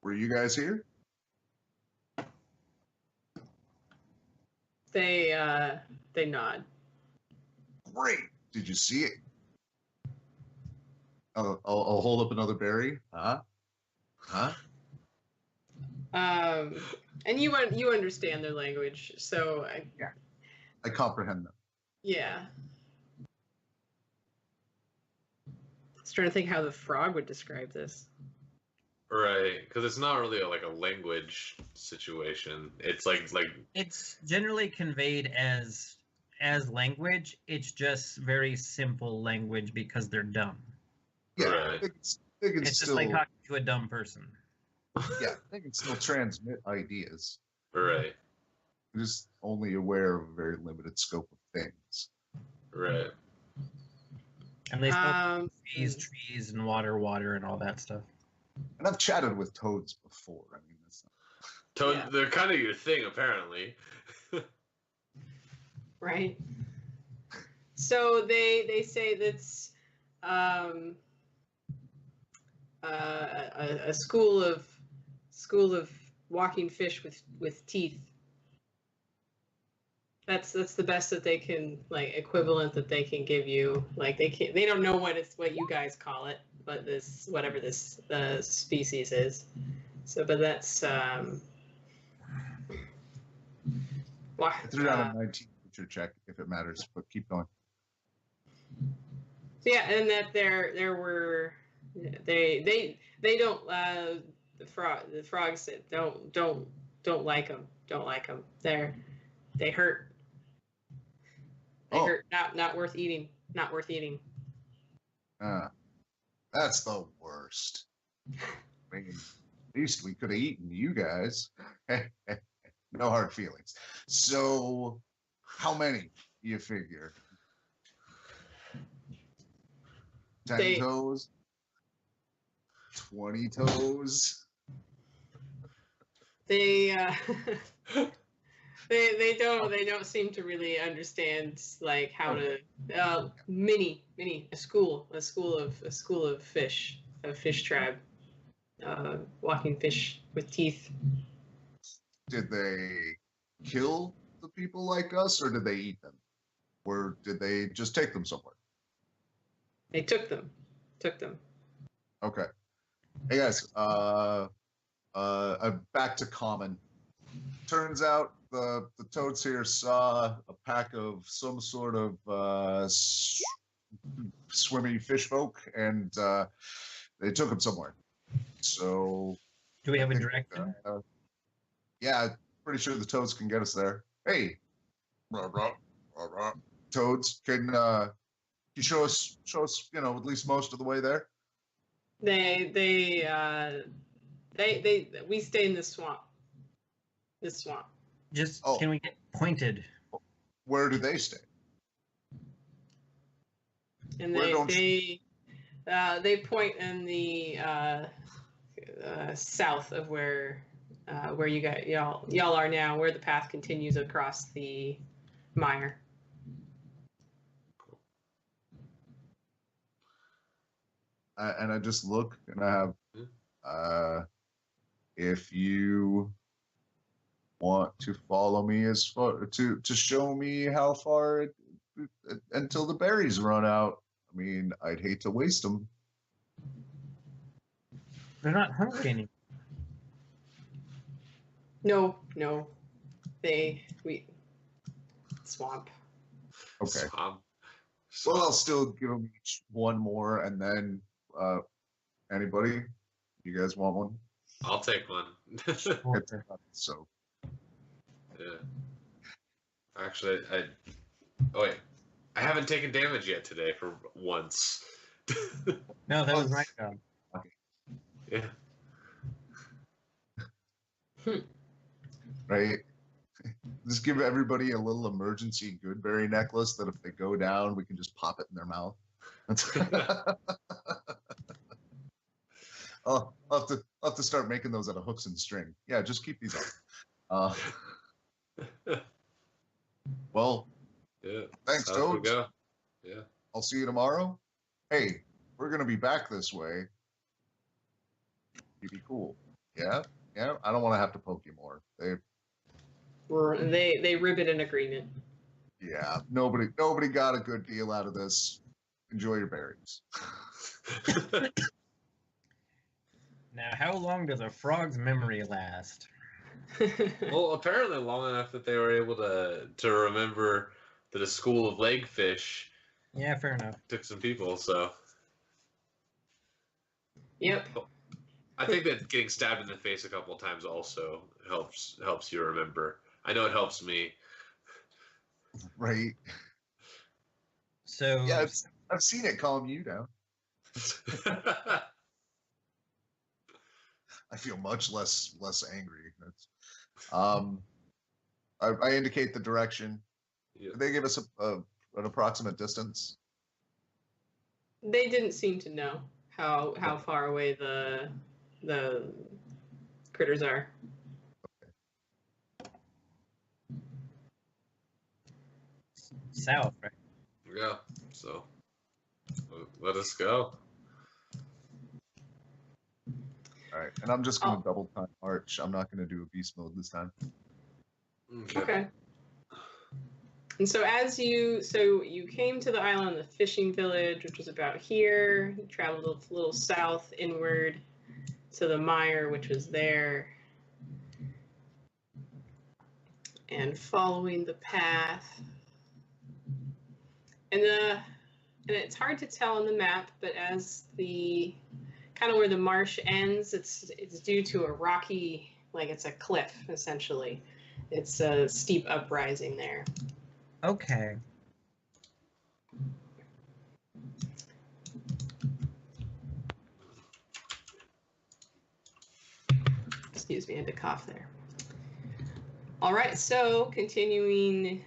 Were you guys here? They nod. Great. Did you see it? I'll hold up another berry. Huh? And you understand their language, so I comprehend them. Yeah. I was trying to think how the frog would describe this. Right, because it's not really like a language situation. It's like It's generally conveyed as language. It's just very simple language because they're dumb. Yeah, Right. they can It's still, just like talking to a dumb person. yeah, they can still transmit ideas. right, They're just only aware of a very limited scope of things. right. And they still trees, and water, and all that stuff. And I've chatted with toads before. I mean, that's not... Toad, Yeah. they're kind of your thing, apparently. Right. So they say that's a school of walking fish with teeth. That's the best that they can, like, equivalent that they can give you. Like, they don't know what you guys call it, but this, whatever this species is. So, but that's I threw down a 19 feature check if it matters, but keep going. So yeah, and that there were they don't the frogs don't like them. They hurt. They hurt. Not worth eating. Not worth eating. That's the worst. I mean, at least we could have eaten you guys. No hard feelings. So, how many do you figure? 10 toes? 20 toes? They they don't seem to really understand, like, how to mini a school of fish, a fish tribe, walking fish with teeth. Did they kill the people like us, or did they eat them? Or did they just take them somewhere? They took them. Okay. Hey guys, back to common. Turns out the toads here saw a pack of some sort of swimmy fish folk, and they took them somewhere. So, do we have a direction? Yeah, pretty sure the toads can get us there. Hey, toads, can you show us, at least most of the way there? We stay in this swamp. Just can we get pointed? Where do they stay? And they point in the south of where y'all are now, where the path continues across the mire. And I just look, and I have, if you want to follow me as far to show me how far until the berries run out. I mean, I'd hate to waste them. They're not hungry anymore. No. Swamp. Okay. Swamp. Well, I'll still give them each one more, and then anybody, you guys want one? I'll take one. So. Yeah. Actually, I haven't taken damage yet today for once. No, that was my job. Yeah. Right. Just give everybody a little emergency goodberry necklace that if they go down, we can just pop it in their mouth. I'll have to start making those out of hooks and string. Yeah, just keep these up. Well, yeah. Thanks, Toads. Yeah. I'll see you tomorrow. Hey, we're gonna be back this way. You'd be cool. Yeah. I don't want to have to poke you more. They ribbon an agreement. Yeah. Nobody got a good deal out of this. Enjoy your berries. Now, how long does a frog's memory last? Well, apparently long enough that they were able to remember that a school of legfish Yeah, fair enough. took some people. So Yep. I think that getting stabbed in the face a couple times also helps you remember. I know it helps me. Right. So Yeah, I've seen it calm you down. I feel much less angry. That's, I indicate the direction. Yeah. Did they give us an approximate distance? They didn't seem to know how far away the critters are. south, right? Yeah. So let us go. All right, and I'm just going to double time march. I'm not going to do a beast mode this time. Okay. And so you came to the island, the fishing village, which was about here. You traveled a little south inward to the mire, which was there. And following the path. And it's hard to tell on the map, but as the kind of where the marsh ends, it's due to a rocky, like it's a cliff essentially. It's a steep uprising there. Okay. Excuse me, I had to cough there. All right, so continuing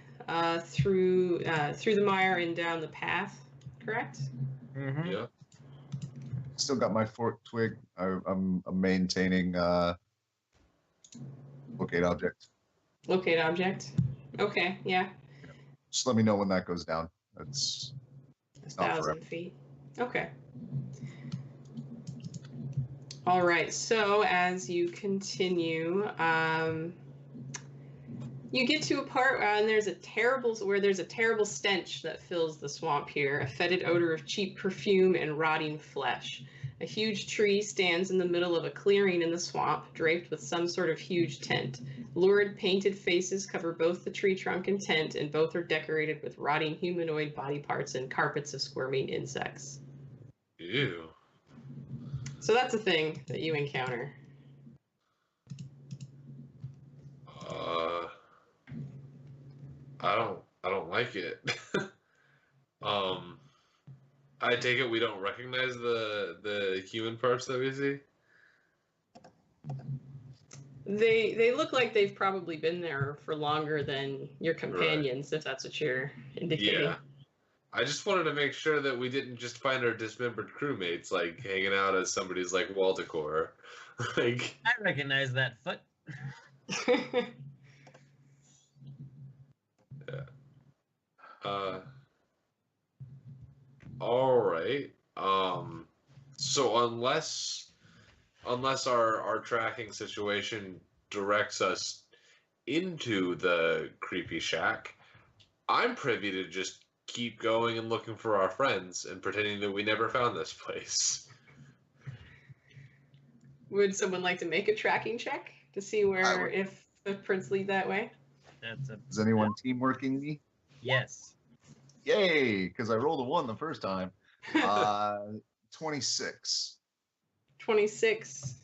through the mire and down the path, correct? Mm-hmm. Yeah. Still got my forked twig. I'm maintaining locate object. Locate object. Okay, yeah. Just let me know when that goes down. That's 1,000 feet. Okay. All right. So as you continue, you get to a part and there's a terrible stench that fills the swamp here. A fetid odor of cheap perfume and rotting flesh. A huge tree stands in the middle of a clearing in the swamp, draped with some sort of huge tent. Lurid painted faces cover both the tree trunk and tent, and both are decorated with rotting humanoid body parts and carpets of squirming insects. Ew. So that's a thing that you encounter. I don't like it. I take it we don't recognize the human parts that we see. They look like they've probably been there for longer than your companions, if that's what you're indicating. Yeah. I just wanted to make sure that we didn't just find our dismembered crewmates like hanging out as somebody's like wall decor. Like I recognize that foot. yeah. All right. So unless our tracking situation directs us into the creepy shack, I'm privy to just keep going and looking for our friends and pretending that we never found this place. Would someone like to make a tracking check to see where if footprints lead that way? Is anyone teamworking me? Yes. Yay! Because I rolled a 1 the first time. 26. 26.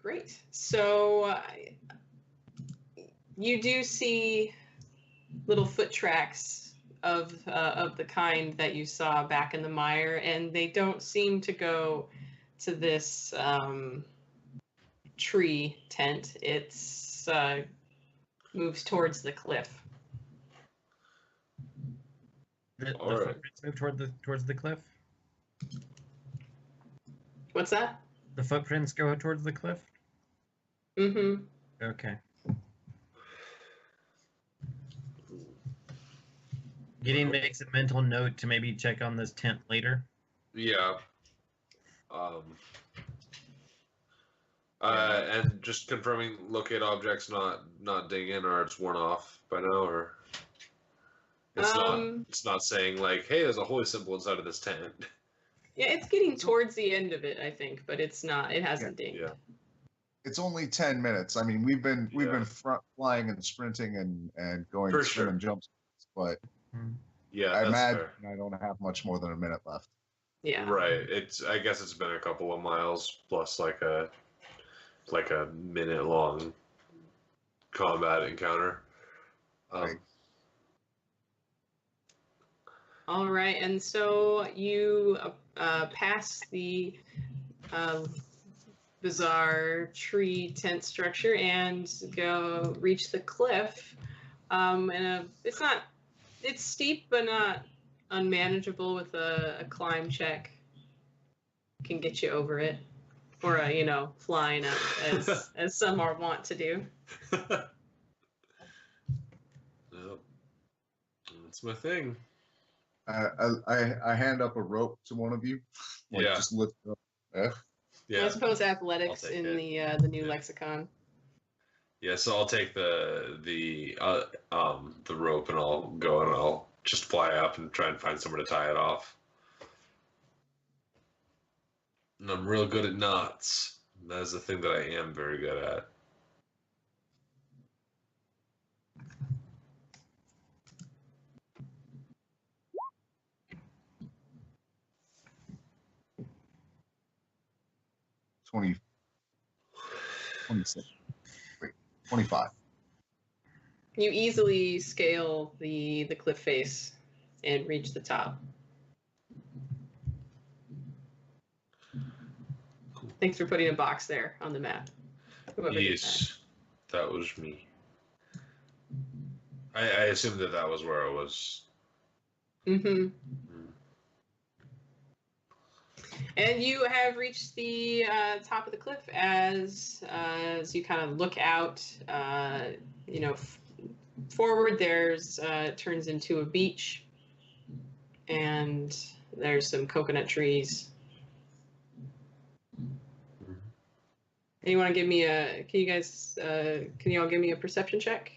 Great. So you do see little foot tracks of the kind that you saw back in the mire, and they don't seem to go to this tree tent. It's moves towards the cliff. The All right. footprints move towards the cliff. What's that? The footprints go towards the cliff. Mm-hmm. Okay. Gideon makes a mental note to maybe check on this tent later. Yeah. And just confirming locate objects not dinging or it's worn off by now, or it's not saying like, hey, there's a holy symbol inside of this tent. Yeah, it's getting towards the end of it, I think, but it's not. It hasn't dinged. Yeah. it's only 10 minutes. I mean, we've been front flying and sprinting and going For swim sure. and jumps, but Yeah, I that's imagine fair. I don't have much more than a minute left. Yeah. Right. I guess it's been a couple of miles plus like a minute long combat encounter. Right. All right, and so you pass the bizarre tree tent structure and go reach the cliff. It's steep but not unmanageable. With a climb check can get you over it, or flying up as some are wont to do. Yep. That's my thing. I hand up a rope to one of you. Yeah. Just lift it up. Yeah. I suppose athletics I'll take in it. the new lexicon. Yeah, so I'll take the rope and I'll go and I'll just fly up and try and find somewhere to tie it off. And I'm real good at knots. That is the thing that I am very good at. $20, 26. Wait, 25. You easily scale the cliff face and reach the top. Thanks for putting a box there on the map. Whoever did Yes, that was me. I assumed that was where I was. Mm-hmm. And you have reached the top of the cliff as you kind of look out. Forward. There's turns into a beach, and there's some coconut trees. And you want to give me can you all give me a perception check?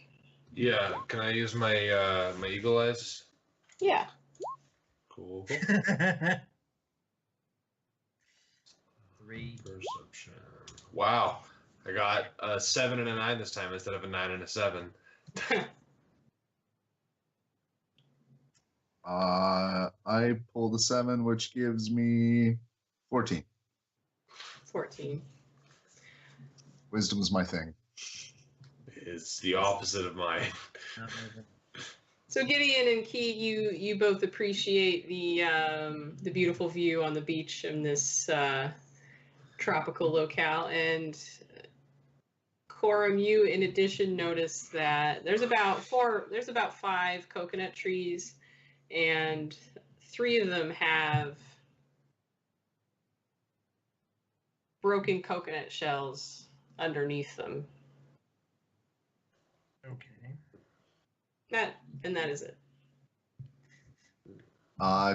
Yeah, can I use my my eagle eyes? Yeah. Cool. 3. Perception. Wow, I got a 7 and a 9 this time instead of a 9 and a 7. I pulled a 7, which gives me 14. 14. Wisdom's my thing. It's the opposite of mine. So Gideon and Key, you both appreciate the beautiful view on the beach in this tropical locale, and Korrim, you in addition notice that there's about 5 coconut trees, and 3 of them have broken coconut shells underneath them. Okay. Uh, That is it.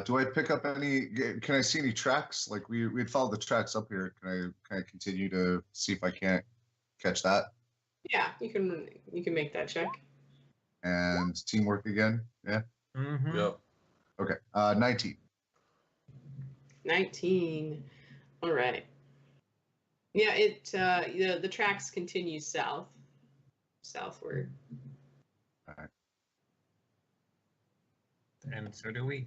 Do I pick up any? Can I see any tracks? Like we had followed the tracks up here. Can I continue to see if I can't catch that? Yeah, you can make that check. And teamwork again. Yeah. Mm-hmm. Yep. Okay. 19. 19. All right. Yeah, the tracks continue southward. All right. And so do we.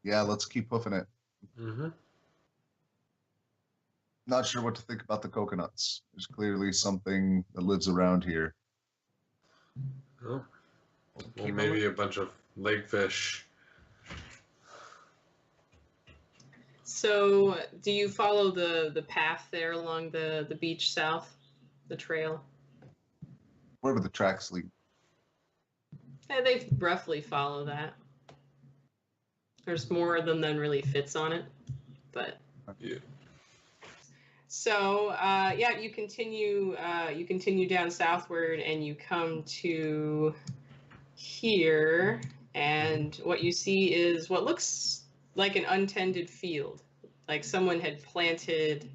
Yeah, let's keep hoofing it. Mm-hmm. Not sure what to think about the coconuts. There's clearly something that lives around here. Oh. Well, maybe a bunch of lake fish. So, do you follow the path there along the beach south, the trail? Wherever the tracks lead. Yeah, they roughly follow that. There's more of them than really fits on it, but Yeah. so you continue down southward, and you come to here, and what you see is what looks like an untended field, like someone had planted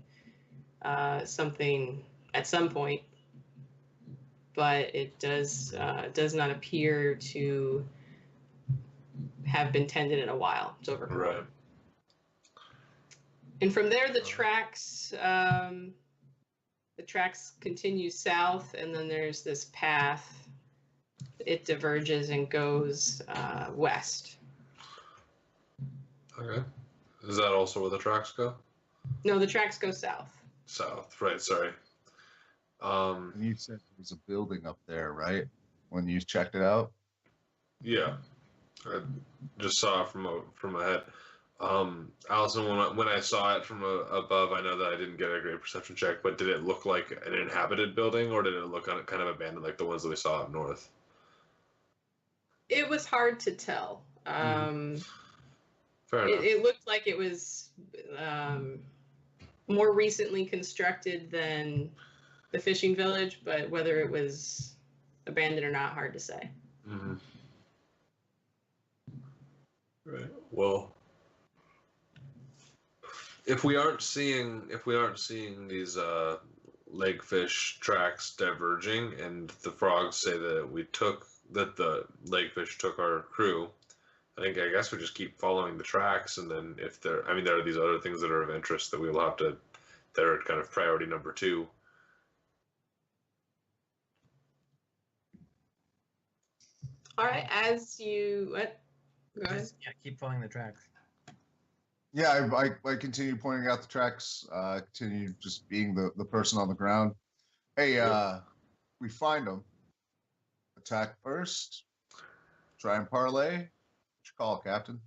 something at some point, but it does not appear to have been tended in a while. It's overgrown. Right. And from there, the tracks continue south, and then there's this path. It diverges and goes west. Okay. Is that also where the tracks go? No, the tracks go south. South, right? Sorry. And you said there was a building up there, right? When you checked it out. Yeah, I just saw it from ahead. Allison, when I saw it from above, I know that I didn't get a great perception check, but did it look like an inhabited building, or did it look kind of abandoned, like the ones that we saw up north? It was hard to tell. Fair enough. It looked like it was more recently constructed than the fishing village, but whether it was abandoned or not, hard to say. Mm-hmm. Right. Well, if we aren't seeing these legfish tracks diverging, and the frogs say that the legfish took our crew, I guess we just keep following the tracks, and then if there are these other things that are of interest that we will have to, that are kind of priority number 2. All right, as you what? Go ahead. Yeah, keep following the tracks. Yeah, I continue pointing out the tracks. Continue just being the person on the ground. Hey, we find them. Attack first. Try and parlay. What you call it, Captain?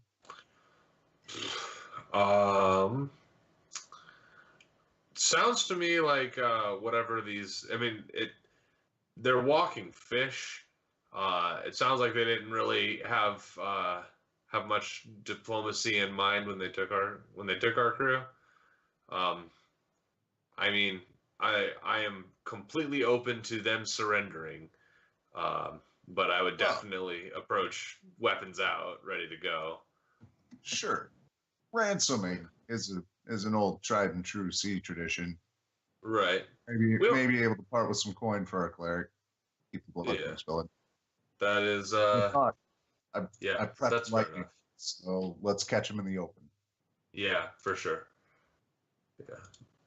Sounds to me like whatever these. I mean, they're walking fish. It sounds like they didn't really have much diplomacy in mind when they took our crew. I mean, I am completely open to them surrendering, but I would definitely approach weapons out, ready to go. Sure. Ransoming is an old tried and true sea tradition. Right. Maybe able to part with some coin for our cleric. Keep the blood from spilling. That is I prepped that's fair lightning, enough. so let's catch them in the open. Yeah, for sure. Yeah,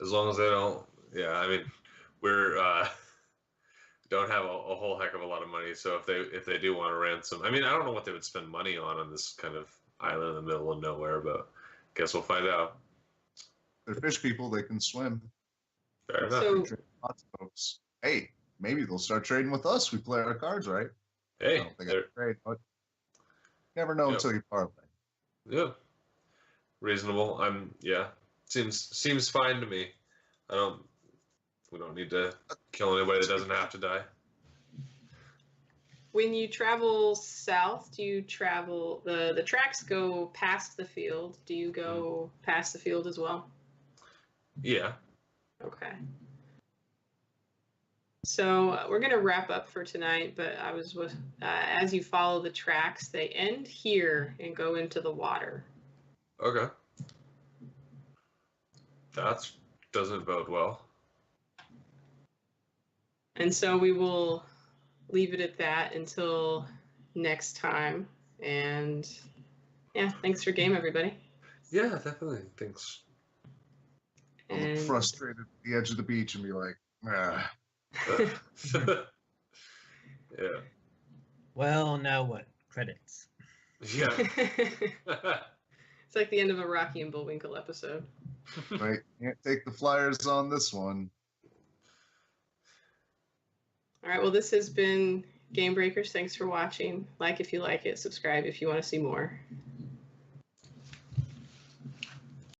as long as they don't. Yeah, I mean, we're don't have a whole heck of a lot of money, so if they do want a ransom, I mean, I don't know what they would spend money on this kind of island in the middle of nowhere, but guess we'll find out. They're fish people; they can swim. Fair enough. So, Lots of folks. Hey, maybe they'll start trading with us. We play our cards right. Hey, I don't think I trade, but never know until you parlay. Yeah, reasonable. Seems fine to me. We don't need to kill anybody that doesn't have to die. when you travel south, do you travel the tracks go past the field? Do you go past the field as well? Yeah. Okay. So we're going to wrap up for tonight, but as you follow the tracks, they end here and go into the water. Okay. That doesn't bode well. And so we will leave it at that until next time. And yeah, thanks for game, everybody. Yeah, definitely. Thanks. I'll look frustrated at the edge of the beach and be like, ah. Yeah. Well, now what? Credits. Yeah. It's like the end of a Rocky and Bullwinkle episode. Right? Can't take the flyers on this one. All right, well, this has been GameBreakers. Thanks for watching. Like if you like it, subscribe if you want to see more.